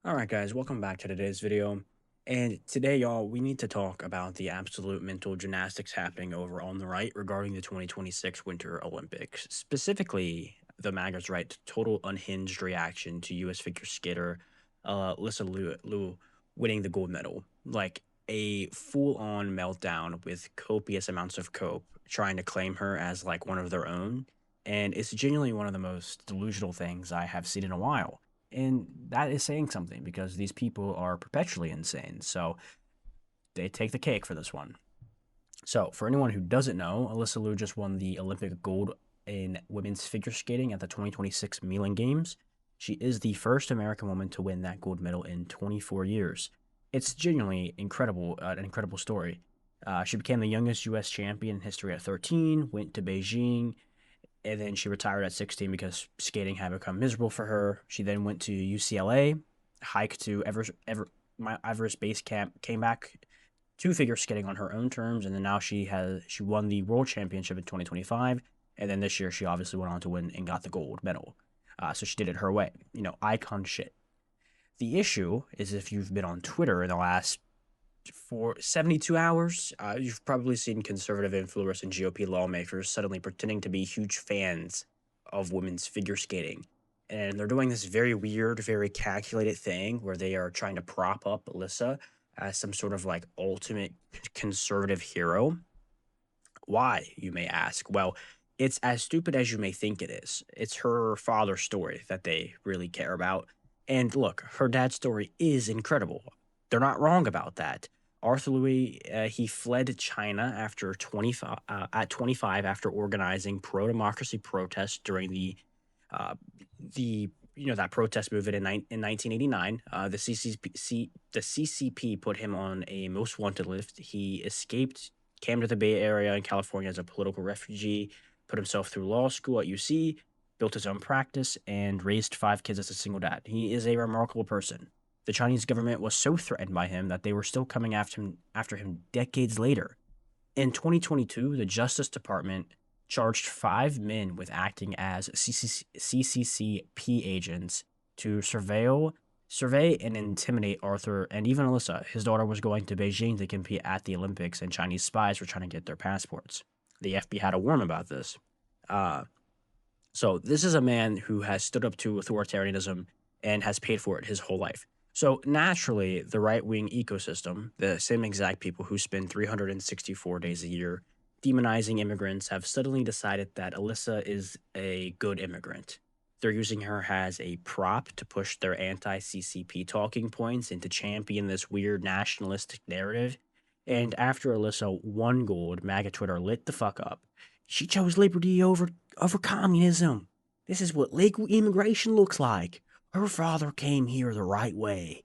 All right, guys, welcome back to today's video. And today, y'all, we need to talk about the absolute mental gymnastics happening over on the right regarding the 2026 Winter Olympics, specifically the MAGA's right to total unhinged reaction to U.S. figure skater Alysa Liu winning the gold medal. Like a full on meltdown with copious amounts of cope, trying to claim her as like one of their own. And it's genuinely one of the most delusional things I have seen in a while, and that is saying something because these people are perpetually insane. So they take the cake for this one. So, for anyone who doesn't know, Alysa Liu just won the Olympic gold in women's figure skating at the 2026 Milan Games. She is the first American woman to win that gold medal in 24 years. It's genuinely incredible, an incredible story. She became the youngest U.S. champion in history at 13, went to Beijing, and then she retired at 16 because skating had become miserable for her. She then went to UCLA, hiked to Everest Base Camp, came back to figure skating on her own terms, and then now she won the World Championship in 2025, and then this year she obviously went on to win and got the gold medal. So she did it her way, icon shit. The issue is if you've been on Twitter in the last for 72 hours, you've probably seen conservative influencers and GOP lawmakers suddenly pretending to be huge fans of women's figure skating. And they're doing this very weird, very calculated thing where they are trying to prop up Alyssa as some sort of like ultimate conservative hero. Why, you may ask? Well, it's as stupid as you may think it is. It's her father's story that they really care about. And look, her dad's story is incredible. They're not wrong about that. Arthur Louis, he fled to China after 25, at 25 after organizing pro-democracy protests during the that protest movement in 1989. The CCP put him on a most wanted list. He escaped, came to the Bay Area in California as a political refugee, put himself through law school at UC, built his own practice, and raised 5 kids as a single dad. He is a remarkable person. The Chinese government was so threatened by him that they were still coming after him decades later. In 2022, the Justice Department charged 5 men with acting as CCCP agents to survey and intimidate Arthur and even Alyssa. His daughter was going to Beijing to compete at the Olympics, and Chinese spies were trying to get their passports. The FBI had a warn about this. Uh, so this is a man who has stood up to authoritarianism and has paid for it his whole life. So naturally, the right wing ecosystem, the same exact people who spend 364 days a year demonizing immigrants, have suddenly decided that Alyssa is a good immigrant. They're using her as a prop to push their anti CCP talking points and to champion this weird nationalistic narrative. And after Alyssa won gold, MAGA Twitter lit the fuck up. She chose liberty over communism. This is what legal immigration looks like. Her father came here the right way.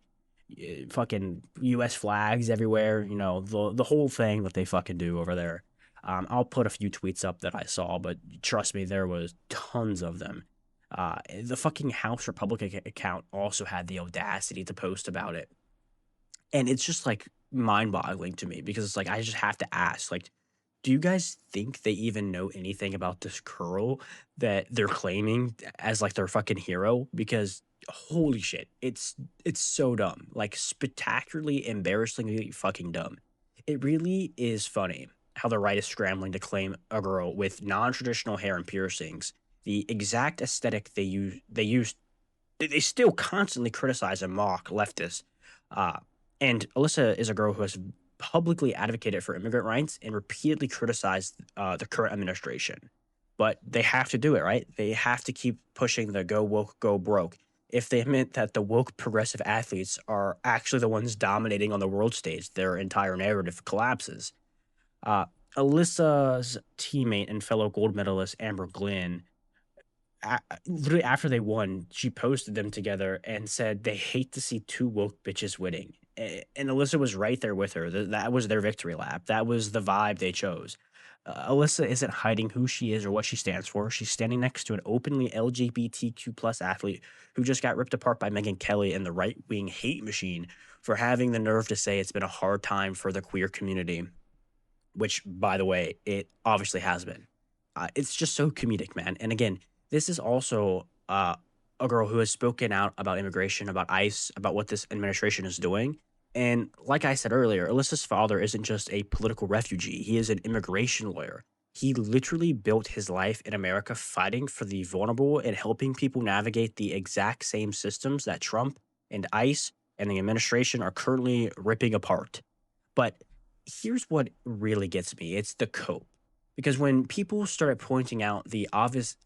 Fucking U.S. flags everywhere, the whole thing that they fucking do over there. I'll put a few tweets up that I saw, but trust me, there was tons of them. The fucking House Republican account also had the audacity to post about it, and it's just like mind-boggling to me because it's like I just have to ask, like, do you guys think they even know anything about this girl that they're claiming as like their fucking hero? Because holy shit, it's so dumb, like spectacularly, embarrassingly fucking dumb. It really is funny how the right is scrambling to claim a girl with non-traditional hair and piercings, the exact aesthetic they still constantly criticize and mock leftists. Uh, and Alyssa is a girl who has publicly advocated for immigrant rights and repeatedly criticized the current administration. But they have to do it, right? They have to keep pushing the go woke, go broke. If they admit that the woke progressive athletes are actually the ones dominating on the world stage, their entire narrative collapses. Uh, Alyssa's teammate and fellow gold medalist Amber Glenn, literally after they won, she posted them together and said they hate to see two woke bitches winning. And Alyssa was right there with her. That was their victory lap. That was the vibe they chose. Alyssa isn't hiding who she is or what she stands for. She's standing next to an openly LGBTQ plus athlete who just got ripped apart by Megyn Kelly and the right wing hate machine for having the nerve to say it's been a hard time for the queer community, which, by the way, it obviously has been. It's just so comedic, man. And again, this is also a girl who has spoken out about immigration, about ICE, about what this administration is doing. And like I said earlier, Alyssa's father isn't just a political refugee, he is an immigration lawyer. He literally built his life in America fighting for the vulnerable and helping people navigate the exact same systems that Trump and ICE and the administration are currently ripping apart. But here's what really gets me, it's the cope. Because when people started pointing out the obvious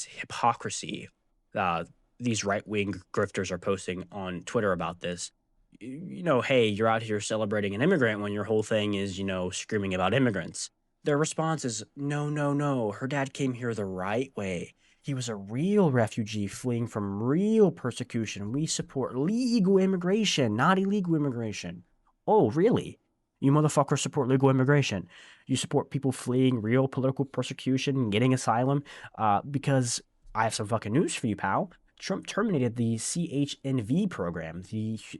hypocrisy uh, these right wing grifters are posting on Twitter about this, hey, you're out here celebrating an immigrant when your whole thing is, screaming about immigrants. Their response is, no, no, no. Her dad came here the right way. He was a real refugee fleeing from real persecution. We support legal immigration, not illegal immigration. Oh, really? You motherfuckers support legal immigration. You support people fleeing real political persecution and getting asylum? Because I have some fucking news for you, pal. Trump terminated the CHNV program.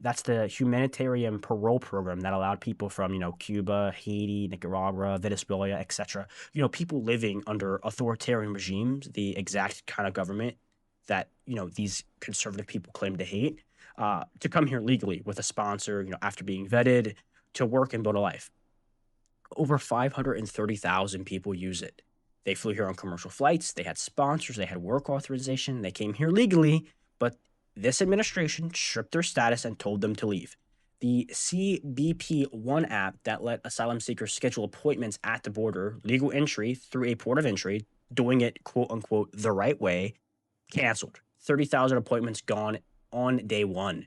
That's the humanitarian parole program that allowed people from, Cuba, Haiti, Nicaragua, Venezuela, etc. People living under authoritarian regimes, the exact kind of government that, these conservative people claim to hate, to come here legally with a sponsor, after being vetted to work and build a life. Over 530,000 people use it. They flew here on commercial flights, they had sponsors, they had work authorization, they came here legally, but this administration stripped their status and told them to leave. The CBP One app that let asylum seekers schedule appointments at the border, legal entry through a port of entry, doing it quote unquote the right way, canceled. 30,000 appointments gone on day one.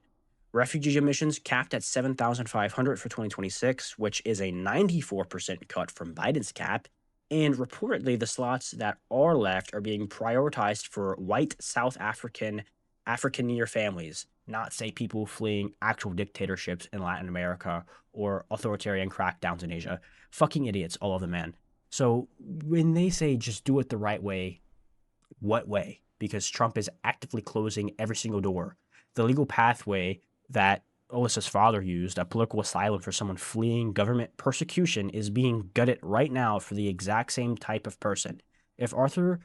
Refugee admissions capped at 7,500 for 2026, which is a 94% cut from Biden's cap. And reportedly, the slots that are left are being prioritized for white South Africaneer families, not, say, people fleeing actual dictatorships in Latin America or authoritarian crackdowns in Asia. Fucking idiots, all of them, man. So when they say just do it the right way, what way? Because Trump is actively closing every single door. The legal pathway that Alyssa's father used, a political asylum for someone fleeing government persecution, is being gutted right now for the exact same type of person. If Arthur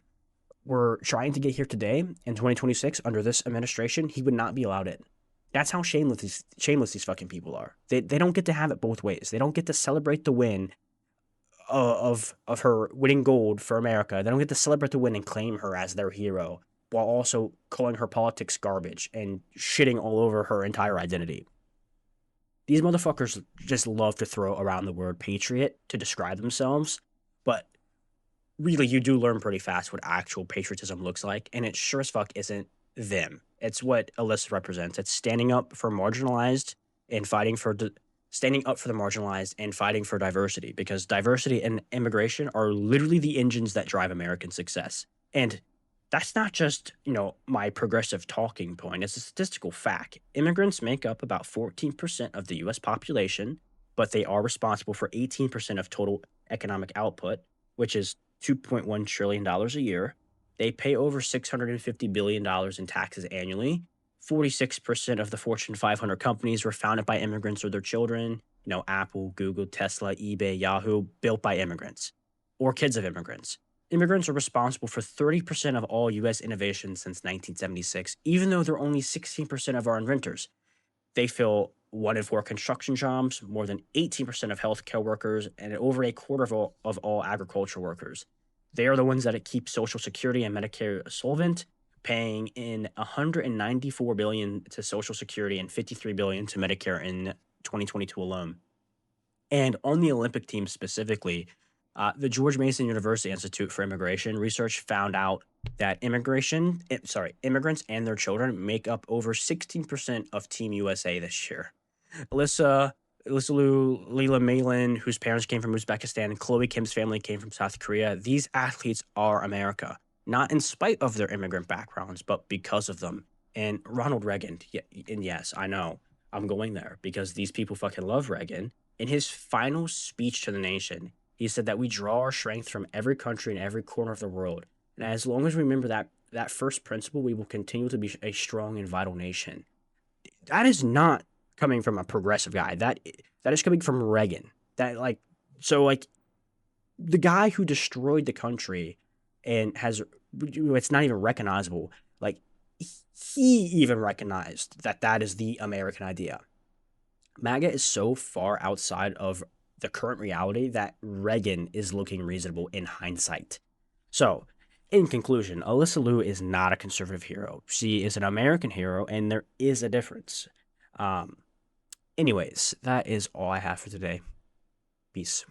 were trying to get here today in 2026 under this administration, he would not be allowed in. That's how shameless these fucking people are. They don't get to have it both ways. They don't get to celebrate the win of her winning gold for America. They don't get to celebrate the win and claim her as their hero while also calling her politics garbage and shitting all over her entire identity. These motherfuckers just love to throw around the word patriot to describe themselves, but really you do learn pretty fast what actual patriotism looks like, and it sure as fuck isn't them. It's what Alyssa represents. It's standing up for marginalized and standing up for the marginalized and fighting for diversity, because diversity and immigration are literally the engines that drive American success. And that's not just, my progressive talking point. It's a statistical fact. Immigrants make up about 14% of the US population, but they are responsible for 18% of total economic output, which is $2.1 trillion a year. They pay over $650 billion in taxes annually. 46% of the Fortune 500 companies were founded by immigrants or their children. Apple, Google, Tesla, eBay, Yahoo, built by immigrants or kids of immigrants. Immigrants are responsible for 30% of all US innovation since 1976, even though they're only 16% of our inventors. They fill 1 in 4 construction jobs, more than 18% of healthcare workers, and over a quarter of all agriculture workers. They are the ones that keep Social Security and Medicare solvent, paying in $194 billion to Social Security and $53 billion to Medicare in 2022 alone. And on the Olympic team specifically, the George Mason University Institute for Immigration research found out that immigrants and their children make up over 16% of Team USA this year. Alysa, Alysa Liu, Leila Milan, whose parents came from Uzbekistan, and Chloe Kim's family came from South Korea. These athletes are America, not in spite of their immigrant backgrounds, but because of them. And Ronald Reagan, and yes, I know, I'm going there because these people fucking love Reagan. In his final speech to the nation, he said that we draw our strength from every country and every corner of the world. And as long as we remember that first principle, we will continue to be a strong and vital nation. That is not coming from a progressive guy. That is coming from Reagan. The guy who destroyed the country and it's not even recognizable. Like, he even recognized that that is the American idea. MAGA is so far outside of the current reality that Reagan is looking reasonable in hindsight. So, in conclusion, Alyssa Liu is not a conservative hero. She is an American hero, and there is a difference. Um, Anyways, that is all I have for today. Peace.